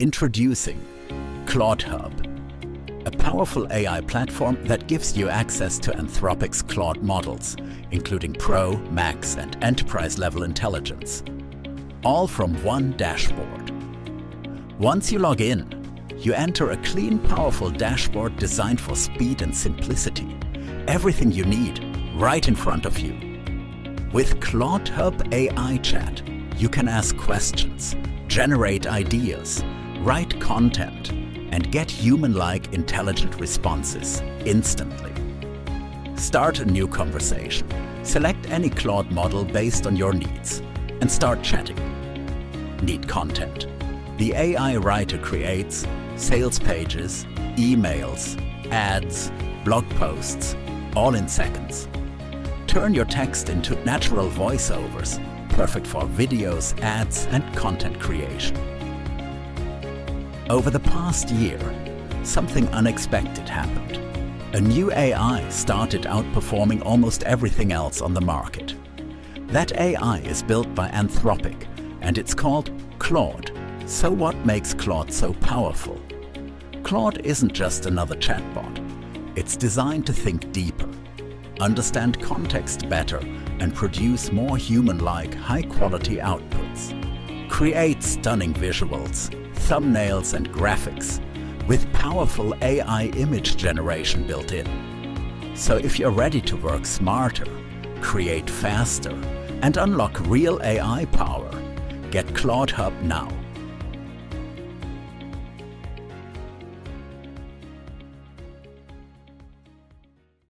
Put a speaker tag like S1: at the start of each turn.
S1: Introducing ClaudHub, a powerful AI platform that gives you access to Anthropic's Claude models, including Pro, Max, and enterprise-level intelligence, all from one dashboard. Once you log in, you enter a clean, powerful dashboard designed for speed and simplicity. Everything you need right in front of you. With ClaudHub AI Chat, you can ask questions, generate ideas, write content, and get human-like intelligent responses instantly. Start a new conversation. Select any Claude model based on your needs and start chatting. Need content? The AI writer creates sales pages, emails, ads, blog posts, all in seconds. Turn your text into natural voiceovers, perfect for videos, ads, and content creation. Over the past year, something unexpected happened. A new AI started outperforming almost everything else on the market. That AI is built by Anthropic, and it's called Claude. So what makes Claude so powerful? Claude isn't just another chatbot. It's designed to think deeper, understand context better, and produce more human-like, high-quality outputs. Create stunning visuals, thumbnails, and graphics with powerful AI image generation built in. So if you're ready to work smarter, create faster, and unlock real AI power, get ClaudHub now.